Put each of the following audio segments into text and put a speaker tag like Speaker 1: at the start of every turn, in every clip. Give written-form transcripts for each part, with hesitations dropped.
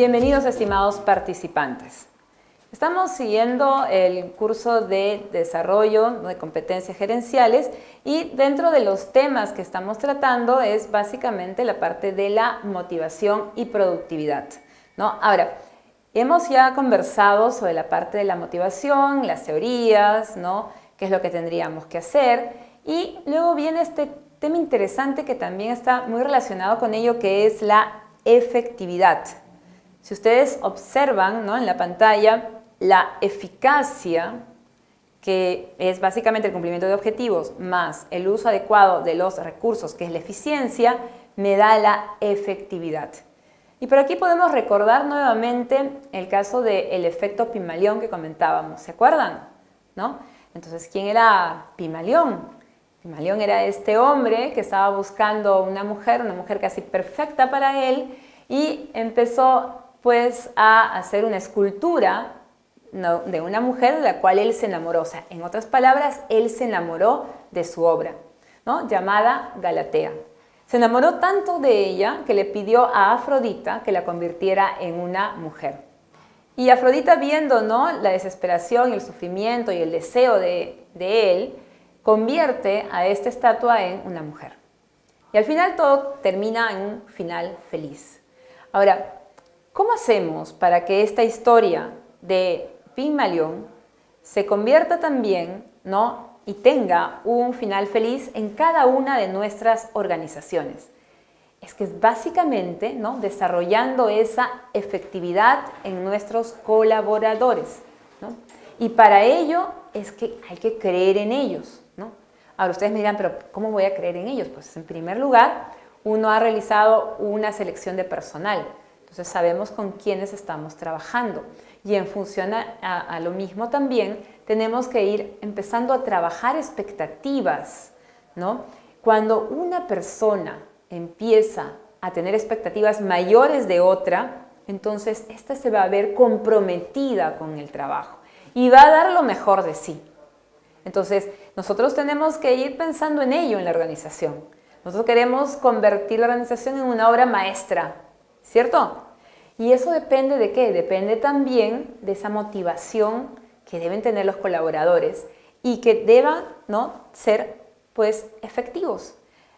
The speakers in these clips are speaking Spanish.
Speaker 1: Bienvenidos, estimados participantes. Estamos siguiendo el curso de desarrollo de competencias gerenciales y dentro de los temas que estamos tratando es básicamente la parte de la motivación y productividad, ¿no? Ahora, hemos ya conversado sobre la parte de la motivación, las teorías, ¿no? Qué es lo que tendríamos que hacer y luego viene este tema interesante que también está muy relacionado con ello, que es la efectividad. Si ustedes observan, ¿no?, en la pantalla, la eficacia, que es básicamente el cumplimiento de objetivos, más el uso adecuado de los recursos, que es la eficiencia, me da la efectividad. Y por aquí podemos recordar nuevamente el caso del efecto Pigmalión que comentábamos, ¿se acuerdan? ¿No? Entonces, ¿quién era Pigmalión? Pigmalión era este hombre que estaba buscando una mujer casi perfecta para él, y empezó pues a hacer una escultura, ¿no?, de una mujer de la cual él se enamoró. O sea, en otras palabras, él se enamoró de su obra, ¿no?, llamada Galatea. Se enamoró tanto de ella que le pidió a Afrodita que la convirtiera en una mujer. Y Afrodita, viendo, ¿no?, la desesperación y el sufrimiento y el deseo de él, convierte a esta estatua en una mujer. Y al final todo termina en un final feliz. Ahora, ¿cómo hacemos para que esta historia de Pigmalión se convierta también, ¿no?, y tenga un final feliz en cada una de nuestras organizaciones? Es que es básicamente, ¿no?, desarrollando esa efectividad en nuestros colaboradores, ¿no? Y para ello es que hay que creer en ellos, ¿no? Ahora ustedes me dirán, pero ¿cómo voy a creer en ellos? Pues en primer lugar, uno ha realizado una selección de personal. Entonces sabemos con quiénes estamos trabajando. Y en función a lo mismo también tenemos que ir empezando a trabajar expectativas, ¿no? Cuando una persona empieza a tener expectativas mayores de otra, entonces esta se va a ver comprometida con el trabajo y va a dar lo mejor de sí. Entonces nosotros tenemos que ir pensando en ello en la organización. Nosotros queremos convertir la organización en una obra maestra, ¿cierto? Y eso depende de qué? Depende también de esa motivación que deben tener los colaboradores y que deban, ¿no?, ser pues efectivos.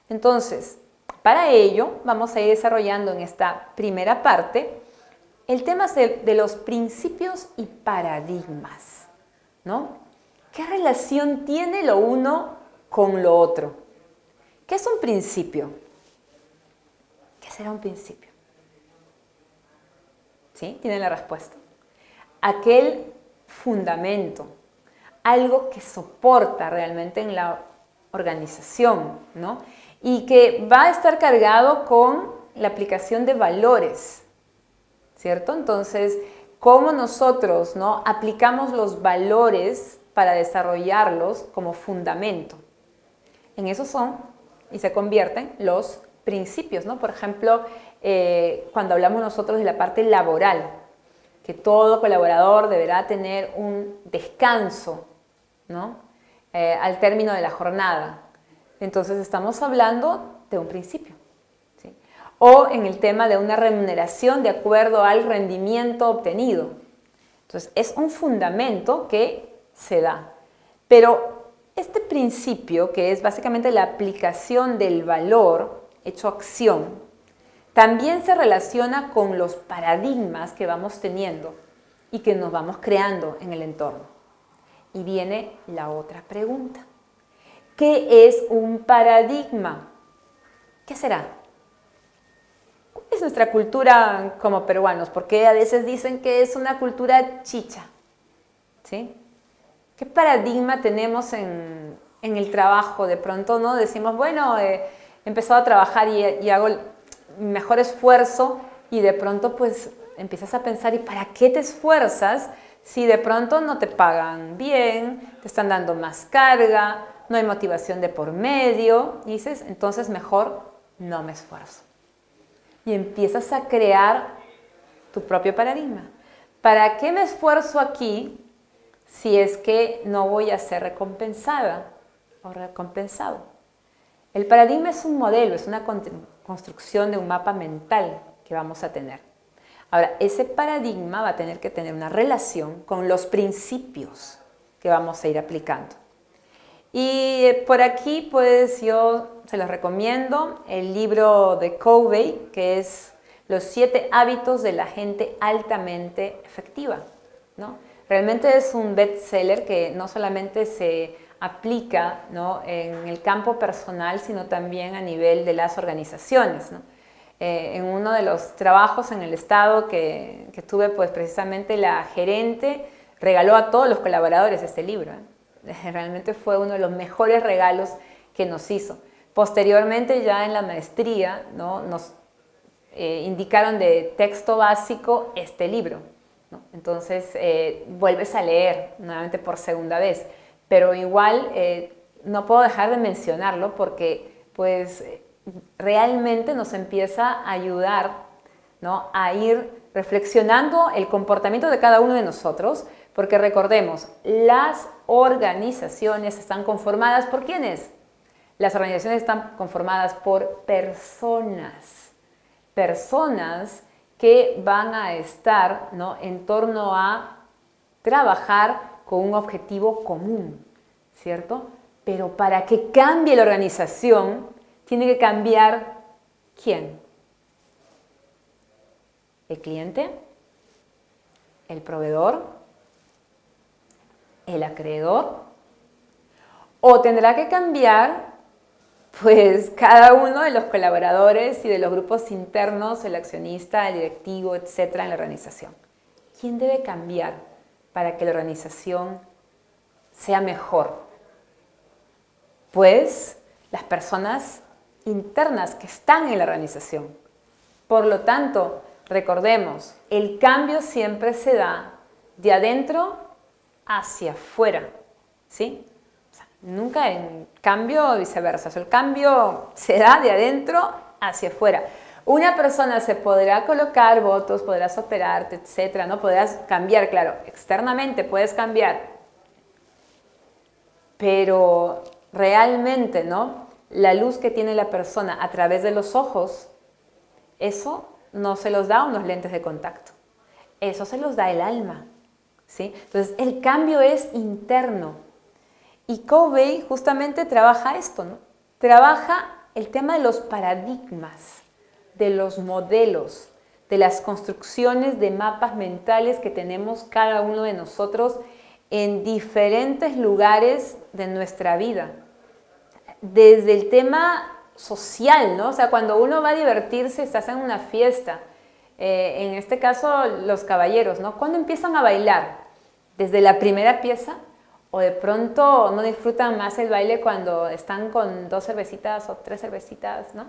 Speaker 1: Entonces, para ello vamos a ir desarrollando en esta primera parte el tema de los principios y paradigmas, ¿no? ¿Qué relación tiene lo uno con lo otro? ¿Qué es un principio? ¿Qué será un principio? ¿Sí? Tienen la respuesta. Aquel fundamento, algo que soporta realmente en la organización, ¿no?, y que va a estar cargado con la aplicación de valores, ¿cierto? Entonces, ¿cómo nosotros, ¿no?, aplicamos los valores para desarrollarlos como fundamento? En eso son y se convierten los principios, ¿no? Por ejemplo, cuando hablamos nosotros de la parte laboral, que todo colaborador deberá tener un descanso, ¿no?, al término de la jornada. Entonces estamos hablando de un principio, ¿sí? O en el tema de una remuneración de acuerdo al rendimiento obtenido. Entonces es un fundamento que se da. Pero este principio, que es básicamente la aplicación del valor hecho acción, también se relaciona con los paradigmas que vamos teniendo y que nos vamos creando en el entorno. Y viene la otra pregunta. ¿Qué es un paradigma? ¿Qué será? ¿Cuál es nuestra cultura como peruanos? Porque a veces dicen que es una cultura chicha, ¿sí? ¿Qué paradigma tenemos en el trabajo? De pronto, ¿no?, decimos, bueno, he empezado a trabajar y hago el mejor esfuerzo, y de pronto pues empiezas a pensar, ¿y para qué te esfuerzas si de pronto no te pagan bien, te están dando más carga, no hay motivación de por medio? Y dices, entonces mejor no me esfuerzo. Y empiezas a crear tu propio paradigma. ¿Para qué me esfuerzo aquí si es que no voy a ser recompensada o recompensado? El paradigma es un modelo, es una construcción de un mapa mental que vamos a tener. Ahora, ese paradigma va a tener que tener una relación con los principios que vamos a ir aplicando. Y por aquí, pues yo se los recomiendo el libro de Covey, que es Los 7 hábitos de la gente altamente efectiva, ¿no? Realmente es un bestseller que no solamente se aplica, ¿no?, en el campo personal, sino también a nivel de las organizaciones, ¿no? En uno de los trabajos en el Estado que tuve, pues precisamente la gerente regaló a todos los colaboradores este libro, ¿eh? Realmente fue uno de los mejores regalos que nos hizo. Posteriormente, ya en la maestría, ¿no?, nos indicaron de texto básico este libro, ¿no? Entonces, vuelves a leer nuevamente por segunda vez, pero igual no puedo dejar de mencionarlo porque, pues, realmente nos empieza a ayudar, ¿no?, a ir reflexionando el comportamiento de cada uno de nosotros, porque recordemos, las organizaciones están conformadas ¿por quiénes? Las organizaciones están conformadas por personas que van a estar, ¿no?, en torno a trabajar con un objetivo común, ¿cierto? Pero para que cambie la organización, tiene que cambiar ¿quién? ¿El cliente? ¿El proveedor? ¿El acreedor? ¿O tendrá que cambiar pues cada uno de los colaboradores y de los grupos internos, el accionista, el directivo, etcétera, en la organización? ¿Quién debe cambiar para que la organización sea mejor? Pues las personas internas que están en la organización. Por lo tanto, recordemos, el cambio siempre se da de adentro hacia afuera, ¿sí? O sea, nunca en cambio viceversa. O sea, el cambio se da de adentro hacia afuera. Una persona se podrá colocar votos, podrás operarte, etcétera, ¿no? Podrás cambiar, claro, externamente puedes cambiar, pero realmente, ¿no?, la luz que tiene la persona a través de los ojos, eso no se los da unos lentes de contacto. Eso se los da el alma, ¿sí? Entonces, el cambio es interno. Y Covey justamente trabaja esto, ¿no? Trabaja el tema de los paradigmas, de los modelos, de las construcciones de mapas mentales que tenemos cada uno de nosotros en diferentes lugares de nuestra vida. Desde el tema social, ¿no? O sea, cuando uno va a divertirse, estás en una fiesta, en este caso los caballeros, ¿no? ¿Cuándo empiezan a bailar? ¿Desde la primera pieza? ¿O de pronto no disfrutan más el baile cuando están con 2 cervecitas o 3 cervecitas, ¿no?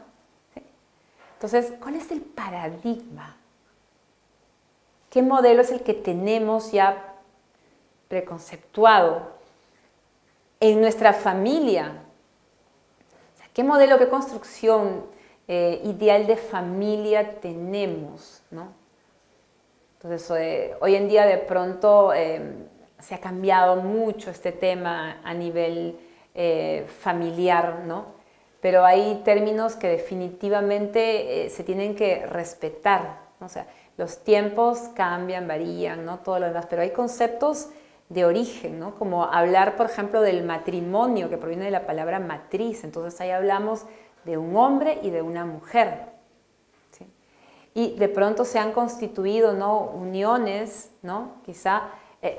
Speaker 1: ¿Sí? Entonces, ¿cuál es el paradigma? ¿Qué modelo es el que tenemos ya preconceptuado en nuestra familia? ¿Qué modelo, qué construcción ideal de familia tenemos, ¿no? Entonces, hoy en día de pronto se ha cambiado mucho este tema a nivel familiar, ¿no? Pero hay términos que definitivamente se tienen que respetar, ¿no? O sea, los tiempos cambian, varían, ¿no? Todo lo demás, pero hay conceptos de origen, ¿no? Como hablar, por ejemplo, del matrimonio, que proviene de la palabra matriz. Entonces ahí hablamos de un hombre y de una mujer, ¿sí? Y de pronto se han constituido, ¿no?, uniones, ¿no?, quizá,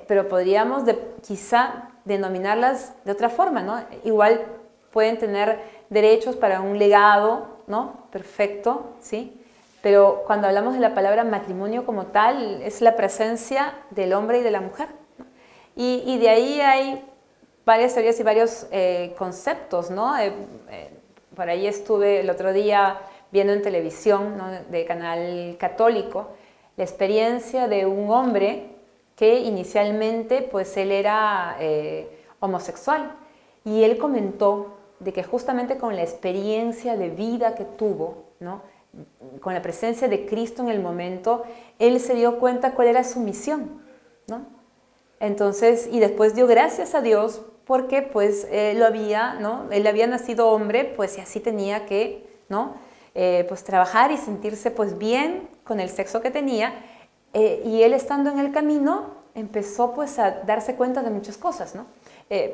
Speaker 1: pero podríamos quizá denominarlas de otra forma, ¿no? Igual pueden tener derechos para un legado, ¿no?, perfecto, ¿sí? Pero cuando hablamos de la palabra matrimonio como tal, es la presencia del hombre y de la mujer, ¿no? Y de ahí hay varias teorías y varios conceptos, ¿no? Por ahí estuve el otro día viendo en televisión, ¿no?, de canal católico, la experiencia de un hombre que inicialmente, pues él era homosexual, y él comentó de que justamente con la experiencia de vida que tuvo, ¿no?, con la presencia de Cristo en el momento, él se dio cuenta cuál era su misión, ¿no? Entonces, y después dio gracias a Dios porque pues él había nacido hombre, pues y así tenía que, ¿no?, pues trabajar y sentirse pues bien con el sexo que tenía. Y él estando en el camino empezó pues a darse cuenta de muchas cosas, ¿no?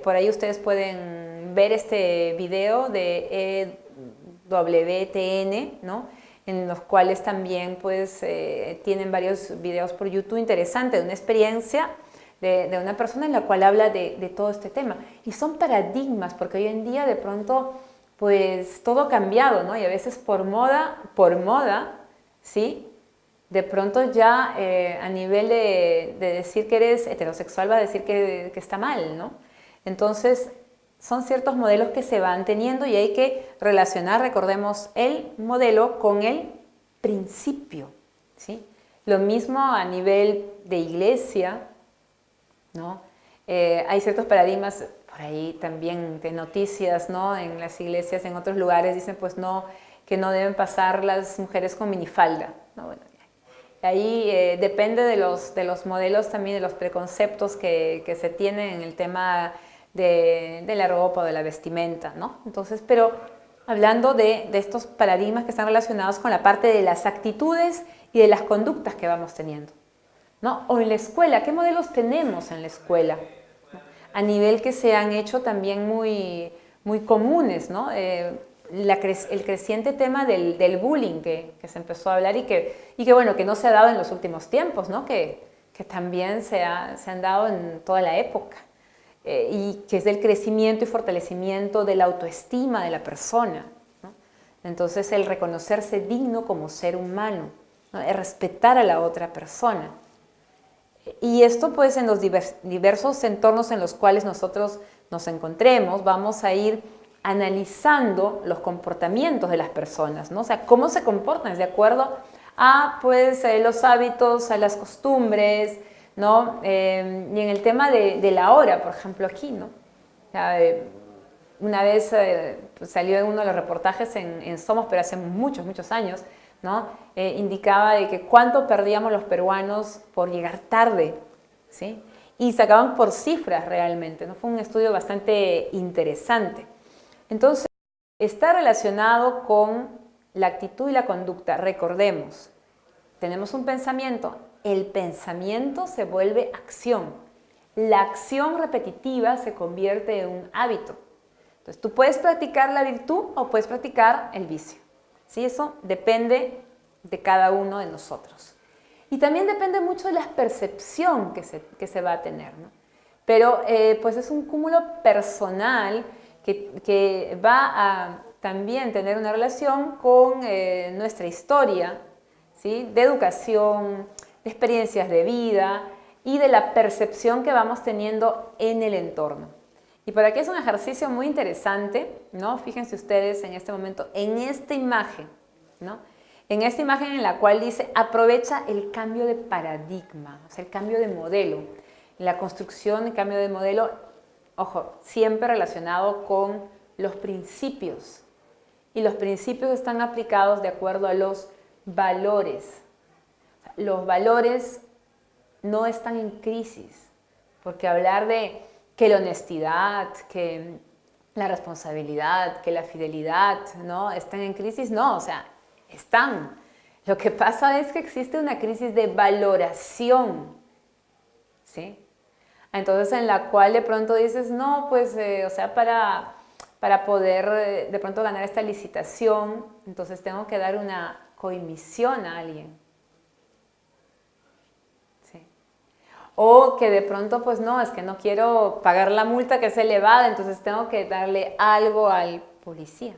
Speaker 1: Por ahí ustedes pueden ver este video de EWTN, ¿no? En los cuales también pues tienen varios videos por YouTube interesantes de una experiencia de una persona en la cual habla de todo este tema. Y son paradigmas, porque hoy en día de pronto pues todo ha cambiado, ¿no? Y a veces por moda, ¿sí? De pronto ya a nivel de decir que eres heterosexual va a decir que está mal, ¿no? Entonces son ciertos modelos que se van teniendo y hay que relacionar, recordemos, el modelo con el principio, ¿sí? Lo mismo a nivel de iglesia, ¿no? Hay ciertos paradigmas por ahí también de noticias, ¿no? En las iglesias, en otros lugares dicen pues no, que no deben pasar las mujeres con minifalda, ¿no? Bueno, ahí depende de los modelos también, de los preconceptos que se tienen en el tema de la ropa o de la vestimenta, ¿no? Entonces, pero hablando de estos paradigmas que están relacionados con la parte de las actitudes y de las conductas que vamos teniendo, ¿no? O en la escuela, ¿qué modelos tenemos en la escuela? A nivel que se han hecho también muy comunes, ¿no? El creciente tema del bullying que se empezó a hablar y que bueno, que no se ha dado en los últimos tiempos, ¿no? Que también se han dado en toda la época. Y que es del crecimiento y fortalecimiento de la autoestima de la persona, ¿no? Entonces el reconocerse digno como ser humano, ¿no? El respetar a la otra persona. Y esto pues en los diversos entornos en los cuales nosotros nos encontremos, vamos a ir analizando los comportamientos de las personas, ¿no? O sea, cómo se comportan de acuerdo a pues los hábitos, a las costumbres, ¿no? Y en el tema de la hora, por ejemplo, aquí, ¿no? O sea, una vez pues, salió en uno de los reportajes en Somos, pero hace muchos años, ¿no? Indicaba de que cuánto perdíamos los peruanos por llegar tarde, ¿sí? Y sacaban por cifras realmente, ¿no? Fue un estudio bastante interesante. Entonces, está relacionado con la actitud y la conducta. Recordemos, tenemos un pensamiento, el pensamiento se vuelve acción. La acción repetitiva se convierte en un hábito. Entonces, tú puedes practicar la virtud o puedes practicar el vicio. ¿Sí? Eso depende de cada uno de nosotros. Y también depende mucho de la percepción que se va a tener, ¿no? Pero pues es un cúmulo personal que va a también tener una relación con nuestra historia, ¿sí? De educación, de experiencias de vida y de la percepción que vamos teniendo en el entorno. Y por aquí es un ejercicio muy interesante, ¿no? Fíjense ustedes en este momento, en esta imagen, ¿no? En esta imagen en la cual dice, aprovecha el cambio de paradigma, o sea, el cambio de modelo. En la construcción, el cambio de modelo, ojo, siempre relacionado con los principios. Y los principios están aplicados de acuerdo a los valores. Los valores no están en crisis, porque hablar de que la honestidad, que la responsabilidad, que la fidelidad, ¿no? Están en crisis, no, o sea, están. Lo que pasa es que existe una crisis de valoración, ¿sí? Entonces, en la cual de pronto dices, no, pues, o sea, para poder de pronto ganar esta licitación, entonces tengo que dar una coimisión a alguien. ¿Sí? O que de pronto, pues no, es que no quiero pagar la multa que es elevada, entonces tengo que darle algo al policía.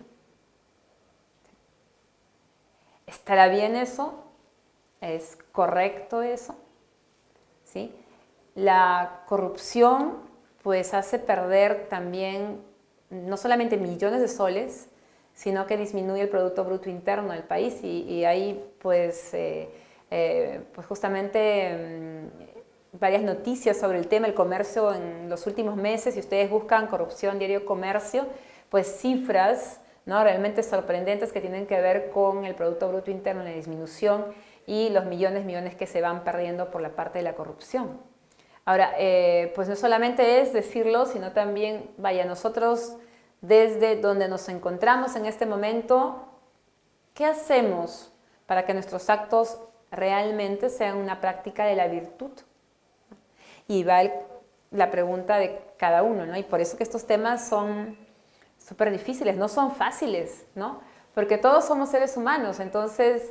Speaker 1: ¿Estará bien eso? ¿Es correcto eso? ¿Sí? La corrupción pues hace perder también no solamente millones de soles, sino que disminuye el Producto Bruto Interno del país y hay pues justamente varias noticias sobre el tema, el comercio en los últimos meses. Si ustedes buscan corrupción, diario comercio, pues cifras, ¿no? Realmente sorprendentes que tienen que ver con el Producto Bruto Interno, la disminución y los millones que se van perdiendo por la parte de la corrupción. Ahora, pues no solamente es decirlo, sino también, vaya, nosotros desde donde nos encontramos en este momento, ¿qué hacemos para que nuestros actos realmente sean una práctica de la virtud. Y va la pregunta de cada uno, ¿no? Y por eso que estos temas son súper difíciles, no son fáciles, ¿no? Porque todos somos seres humanos, entonces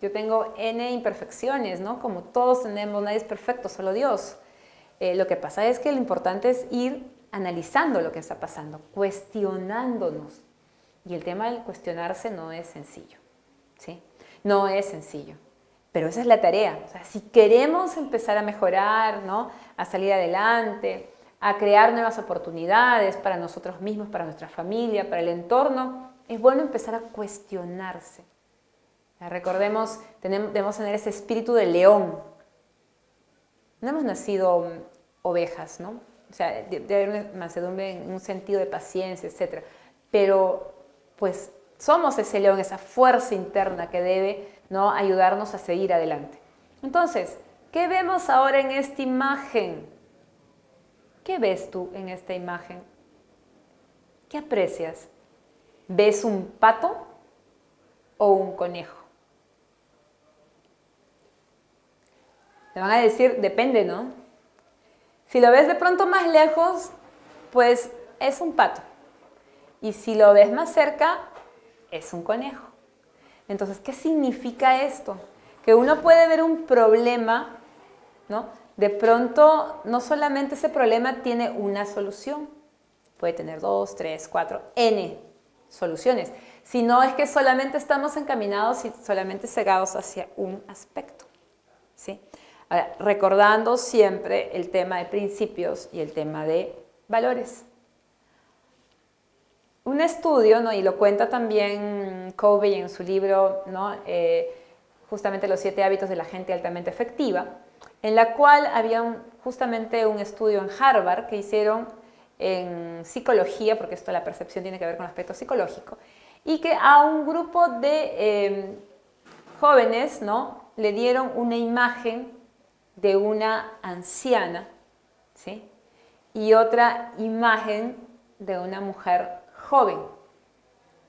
Speaker 1: yo tengo N imperfecciones, ¿no? Como todos tenemos, nadie es perfecto, solo Dios. Lo que pasa es que lo importante es ir analizando lo que está pasando, cuestionándonos. Y el tema del cuestionarse no es sencillo, ¿sí? No es sencillo, pero esa es la tarea. O sea, si queremos empezar a mejorar, ¿no? A salir adelante, a crear nuevas oportunidades para nosotros mismos, para nuestra familia, para el entorno, es bueno empezar a cuestionarse. Recordemos, debemos tener ese espíritu de león. No hemos nacido ovejas, ¿no? O sea, debe haber una mansedumbre en un sentido de paciencia, etc. Pero, pues, somos ese león, esa fuerza interna que debe, ¿no?, ayudarnos a seguir adelante. Entonces, ¿qué vemos ahora en esta imagen? ¿Qué ves tú en esta imagen? ¿Qué aprecias? ¿Ves un pato o un conejo? Te van a decir, depende, ¿no? Si lo ves de pronto más lejos, pues es un pato. Y si lo ves más cerca, es un conejo. Entonces, ¿qué significa esto? Que uno puede ver un problema, ¿no? De pronto, no solamente ese problema tiene una solución, puede tener 2, 3, 4, N soluciones, sino es que solamente estamos encaminados y solamente cegados hacia un aspecto, ¿sí? Ahora, recordando siempre el tema de principios y el tema de valores. Un estudio, ¿no?, y lo cuenta también Covey en su libro, ¿no?, justamente los 7 hábitos de la gente altamente efectiva, en la cual había justamente un estudio en Harvard que hicieron en psicología, porque esto, la percepción tiene que ver con el aspecto psicológico, y que a un grupo de jóvenes, ¿no?, le dieron una imagen de una anciana, ¿sí?, y otra imagen de una mujer joven.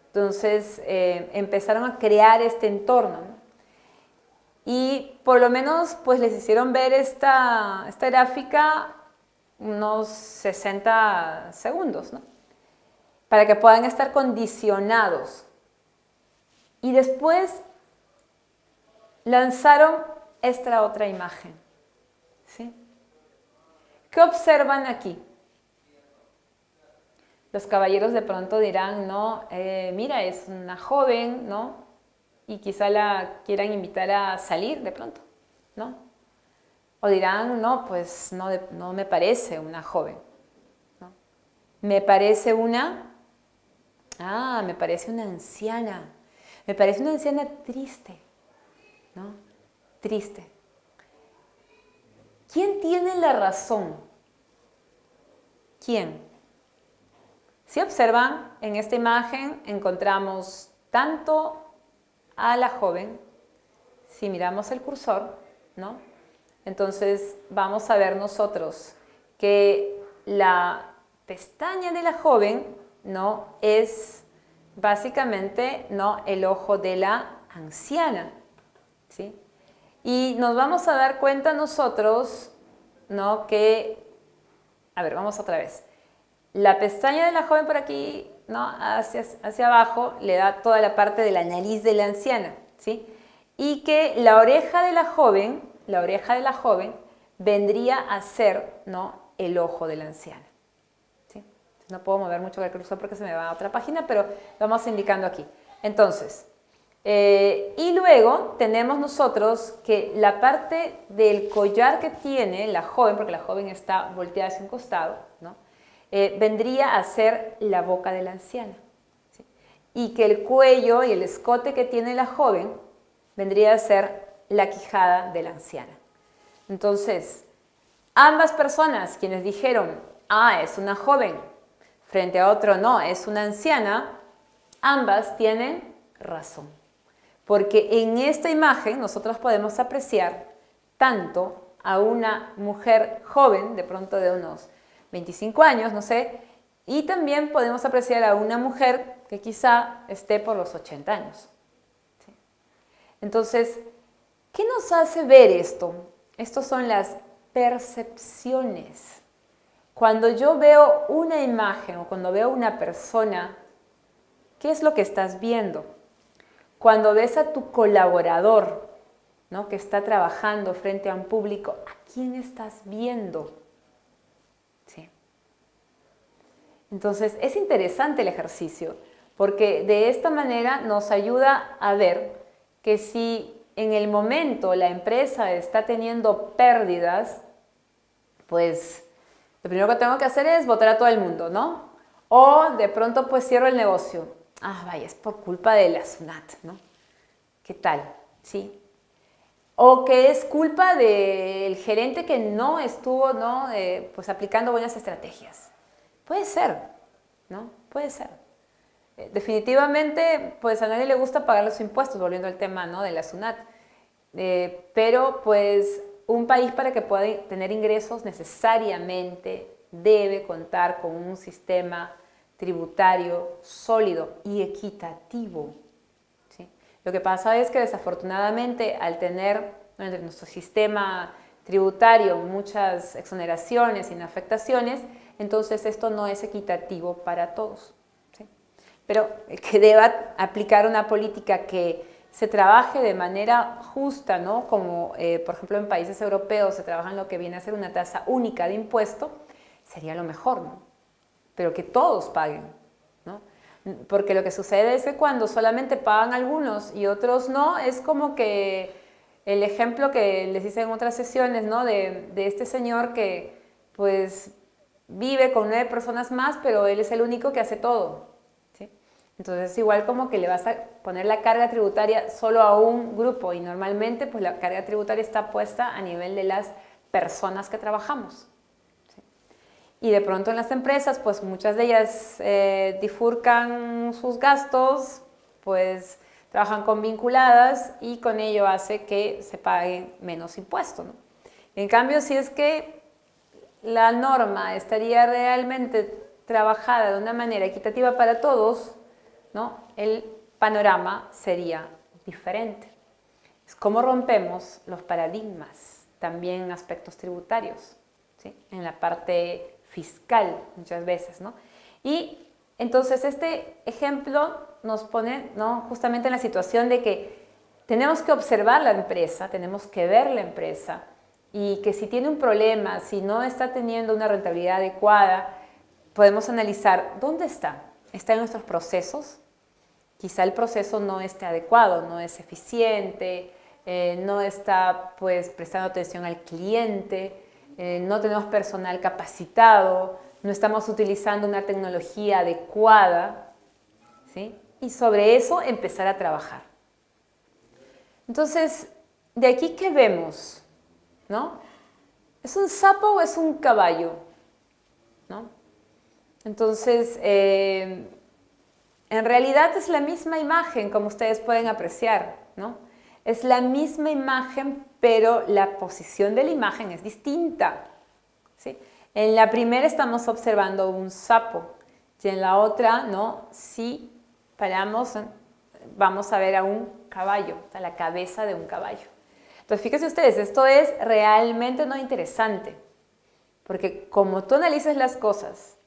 Speaker 1: Entonces empezaron a crear este entorno, ¿no? Y por lo menos pues les hicieron ver esta gráfica unos 60 segundos, ¿no?, para que puedan estar condicionados. Y después lanzaron esta otra imagen, ¿sí? ¿Qué observan aquí? Los caballeros de pronto dirán, no, mira, es una joven, ¿no?, y quizá la quieran invitar a salir de pronto, ¿no? O dirán, no, pues no me parece una joven, ¿no? Me parece me parece una anciana. Me parece una anciana triste, ¿no? Triste. ¿Quién tiene la razón? ¿Quién? Si observan, en esta imagen encontramos tanto a la joven, si miramos el cursor, ¿no?, entonces vamos a ver nosotros que la pestaña de la joven, ¿no?, es básicamente, ¿no?, el ojo de la anciana, ¿sí? Y nos vamos a dar cuenta nosotros, ¿no?, que, a ver, vamos otra vez. La pestaña de la joven por aquí, ¿no?, hacia abajo, le da toda la parte de la nariz de la anciana, ¿sí? Y que la oreja de la joven vendría a ser, ¿no?, el ojo de la anciana, ¿sí? No puedo mover mucho el cursor porque se me va a otra página, pero lo vamos indicando aquí. Entonces, y luego tenemos nosotros que la parte del collar que tiene la joven, porque la joven está volteada hacia un costado, ¿no?, vendría a ser la boca de la anciana, ¿sí? Y que el cuello y el escote que tiene la joven vendría a ser la quijada de la anciana. Entonces, ambas personas, quienes dijeron, es una joven, frente a otro, no, es una anciana, ambas tienen razón. Porque en esta imagen nosotros podemos apreciar tanto a una mujer joven, de pronto de unos 25 años, no sé, y también podemos apreciar a una mujer que quizá esté por los 80 años. ¿Sí? Entonces, ¿Qué nos hace ver esto? Estos son las percepciones. Cuando yo veo una imagen o cuando veo una persona, ¿qué es lo que estás viendo? Cuando ves a tu colaborador, ¿no?, que está trabajando frente a un público, ¿a quién estás viendo? ¿Sí? Entonces, es interesante el ejercicio, porque de esta manera nos ayuda a ver que si en el momento la empresa está teniendo pérdidas, pues lo primero que tengo que hacer es votar a todo el mundo, ¿no? O de pronto pues cierro el negocio. Ah, vaya, es por culpa de la SUNAT, ¿no? ¿Qué tal? ¿Sí? O que es culpa del gerente que no estuvo, ¿no?, pues aplicando buenas estrategias. Puede ser, ¿no? Puede ser. Definitivamente, pues a nadie le gusta pagar los impuestos, volviendo al tema, ¿no?, de la SUNAT. Pero pues un país, para que pueda tener ingresos, necesariamente debe contar con un sistema tributario sólido y equitativo. ¿Sí? Lo que pasa es que desafortunadamente, al tener en nuestro sistema tributario muchas exoneraciones y afectaciones, entonces esto no es equitativo para todos. ¿Sí? Pero el que deba aplicar una política que se trabaje de manera justa, ¿no?, como por ejemplo en países europeos se trabaja en lo que viene a ser una tasa única de impuesto, sería lo mejor, ¿no? Pero que todos paguen, ¿no? Porque lo que sucede es que cuando solamente pagan algunos y otros no, es como que el ejemplo que les hice en otras sesiones, ¿no?, de este señor que pues vive con 9 personas más, pero él es el único que hace todo. Entonces es igual como que le vas a poner la carga tributaria solo a un grupo, y normalmente pues la carga tributaria está puesta a nivel de las personas que trabajamos. ¿Sí? Y de pronto en las empresas pues muchas de ellas bifurcan sus gastos, pues trabajan con vinculadas y con ello hace que se pague menos impuesto, ¿no? En cambio, si es que la norma estaría realmente trabajada de una manera equitativa para todos, ¿no?, el panorama sería diferente. Es como rompemos los paradigmas, también en aspectos tributarios, ¿sí?, en la parte fiscal muchas veces, ¿no? Y entonces este ejemplo nos pone, ¿no?, justamente en la situación de que tenemos que observar la empresa, tenemos que ver la empresa, y que si tiene un problema, si no está teniendo una rentabilidad adecuada, podemos analizar dónde está. ¿Está en nuestros procesos? Quizá el proceso no esté adecuado, no es eficiente, no está pues prestando atención al cliente, no tenemos personal capacitado, no estamos utilizando una tecnología adecuada, ¿sí? Y sobre eso empezar a trabajar. Entonces, de aquí, ¿qué vemos? ¿No? ¿Es un sapo o es un caballo? ¿No? Entonces, en realidad es la misma imagen, como ustedes pueden apreciar, ¿no? Es la misma imagen, pero la posición de la imagen es distinta, ¿sí? En la primera estamos observando un sapo, y en la otra, ¿no?, si paramos, vamos a ver a un caballo, a la cabeza de un caballo. Entonces, fíjense ustedes, esto es realmente no interesante, porque como tú analizas las cosas,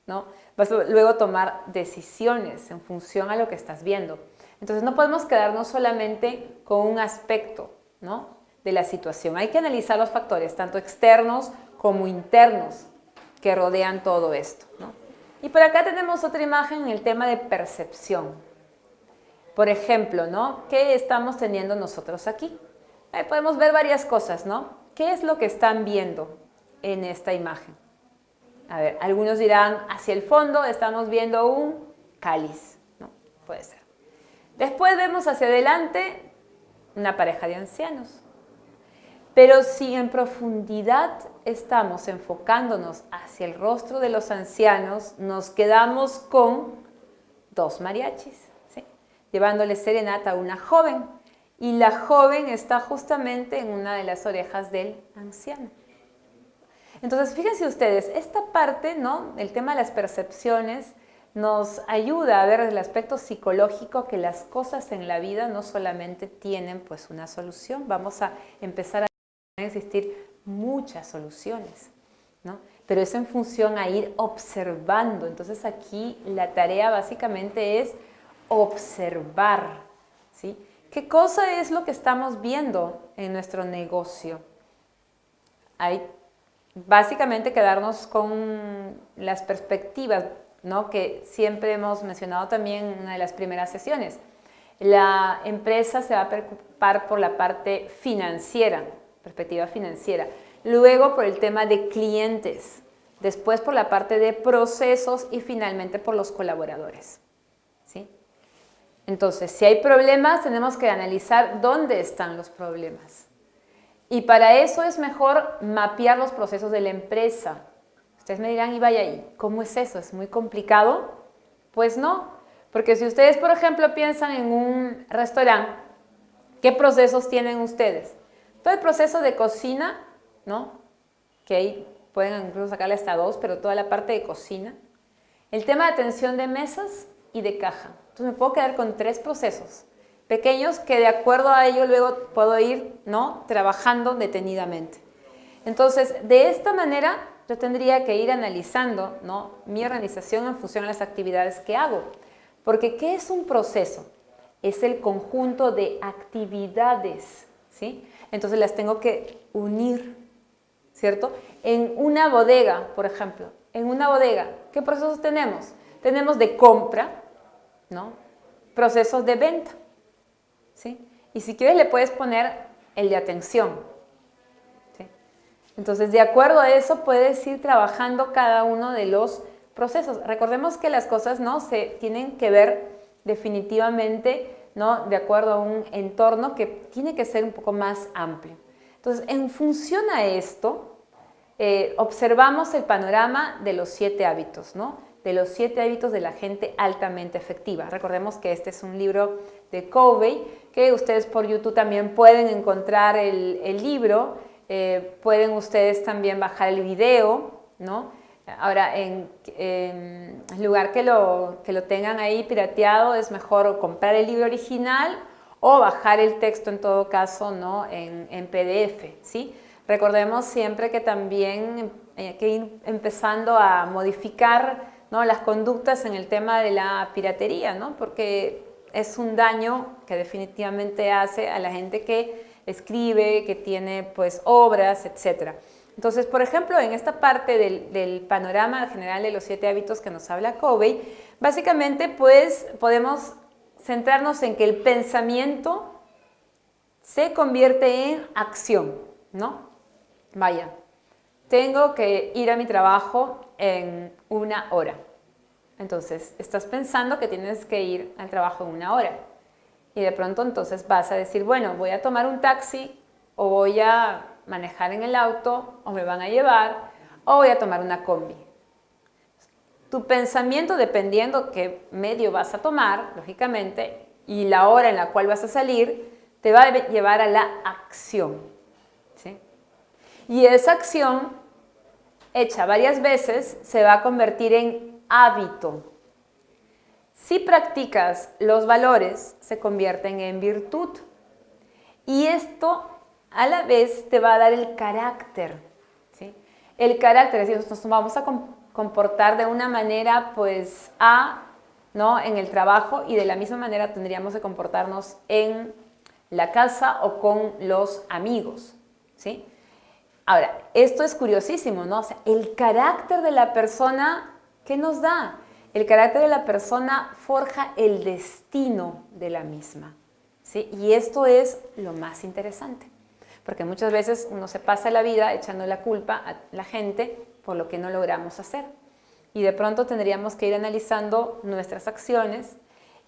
Speaker 1: ¿no?, vas a luego tomar decisiones en función a lo que estás viendo. Entonces no podemos quedarnos solamente con un aspecto, ¿no?, de la situación. Hay que analizar los factores, tanto externos como internos, que rodean todo esto, ¿no? Y por acá tenemos otra imagen en el tema de percepción. Por ejemplo, ¿no?, ¿qué estamos teniendo nosotros aquí? Podemos ver varias cosas, ¿no? ¿Qué es lo que están viendo en esta imagen? A ver, algunos dirán, hacia el fondo estamos viendo un cáliz, ¿no? Puede ser. Después vemos hacia adelante una pareja de ancianos. Pero si en profundidad estamos enfocándonos hacia el rostro de los ancianos, nos quedamos con 2 mariachis, ¿sí?, llevándole serenata a una joven. Y la joven está justamente en una de las orejas del anciano. Entonces, fíjense ustedes, esta parte, ¿no?, el tema de las percepciones, nos ayuda a ver el aspecto psicológico que las cosas en la vida no solamente tienen pues una solución, vamos a empezar a existir muchas soluciones, ¿no? Pero es en función a ir observando. Entonces aquí la tarea básicamente es observar, ¿sí? ¿Qué cosa es lo que estamos viendo en nuestro negocio? Hay básicamente quedarnos con las perspectivas, ¿no? Que siempre hemos mencionado también en una de las primeras sesiones. La empresa se va a preocupar por la parte financiera, perspectiva financiera. Luego por el tema de clientes. Después por la parte de procesos y finalmente por los colaboradores, ¿sí? Entonces, si hay problemas, tenemos que analizar dónde están los problemas. Y para eso es mejor mapear los procesos de la empresa. Ustedes me dirán, y vaya ahí, ¿cómo es eso? ¿Es muy complicado? Pues no, porque si ustedes, por ejemplo, piensan en un restaurante, ¿qué procesos tienen ustedes? Todo el proceso de cocina, ¿no? Que ahí pueden incluso sacarle hasta 2, pero toda la parte de cocina. El tema de atención de mesas y de caja. Entonces me puedo quedar con 3 procesos pequeños que de acuerdo a ello luego puedo ir, ¿no? Trabajando detenidamente. Entonces, de esta manera yo tendría que ir analizando, ¿no? Mi organización en función a las actividades que hago. Porque ¿qué es un proceso? Es el conjunto de actividades, ¿sí? Entonces las tengo que unir, ¿cierto? En una bodega, por ejemplo, en una bodega, ¿qué procesos tenemos? Tenemos de compra, ¿no? Procesos de venta, ¿sí? Y si quieres le puedes poner el de atención, ¿sí? Entonces, de acuerdo a eso puedes ir trabajando cada uno de los procesos. Recordemos que las cosas, ¿no? Se tienen que ver definitivamente, ¿no? De acuerdo a un entorno que tiene que ser un poco más amplio. Entonces, en función a esto, observamos el panorama de los 7 hábitos, ¿no? De los 7 hábitos de la gente altamente efectiva. Recordemos que este es un libro de Covey, que ustedes por YouTube también pueden encontrar el libro, pueden ustedes también bajar el video, ¿no? Ahora, en lugar que lo tengan ahí pirateado, es mejor comprar el libro original o bajar el texto en todo caso, ¿no? En PDF, ¿sí? Recordemos siempre que también hay que ir empezando a modificar, ¿no? Las conductas en el tema de la piratería, ¿no? Porque es un daño que definitivamente hace a la gente que escribe, que tiene pues obras, etc. Entonces, por ejemplo, en esta parte del panorama general de los 7 hábitos que nos habla Covey, básicamente pues podemos centrarnos en que el pensamiento se convierte en acción, ¿no? Vaya, tengo que ir a mi trabajo en 1 hora. Entonces, estás pensando que tienes que ir al trabajo en 1 hora. Y de pronto entonces vas a decir, bueno, voy a tomar un taxi o voy a manejar en el auto o me van a llevar o voy a tomar una combi. Tu pensamiento, dependiendo qué medio vas a tomar, lógicamente, y la hora en la cual vas a salir, te va a llevar a la acción, ¿sí? Y esa acción, hecha varias veces, se va a convertir en hábito. Si practicas los valores, se convierten en virtud. Y esto a la vez te va a dar el carácter, ¿sí? El carácter, es decir, nos vamos a comportar de una manera, pues, ¿no? En el trabajo, y de la misma manera tendríamos que comportarnos en la casa o con los amigos, ¿sí? Ahora, esto es curiosísimo, ¿no? O sea, el carácter de la persona, ¿qué nos da? El carácter de la persona forja el destino de la misma, ¿sí? Y esto es lo más interesante, porque muchas veces uno se pasa la vida echando la culpa a la gente por lo que no logramos hacer. Y de pronto tendríamos que ir analizando nuestras acciones,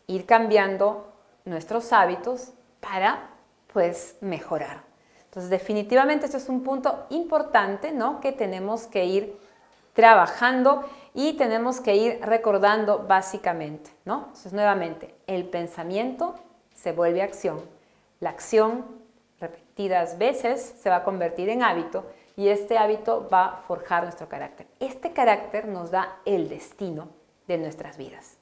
Speaker 1: ir cambiando nuestros hábitos para, pues, mejorar. Entonces, definitivamente este es un punto importante, ¿no? Que tenemos que ir trabajando y tenemos que ir recordando básicamente, ¿no? Entonces, nuevamente, el pensamiento se vuelve acción. La acción, repetidas veces, se va a convertir en hábito y este hábito va a forjar nuestro carácter. Este carácter nos da el destino, de nuestras vidas.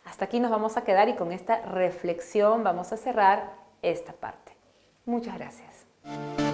Speaker 1: Hasta aquí nos vamos a quedar y con esta reflexión vamos a cerrar esta parte. Muchas gracias.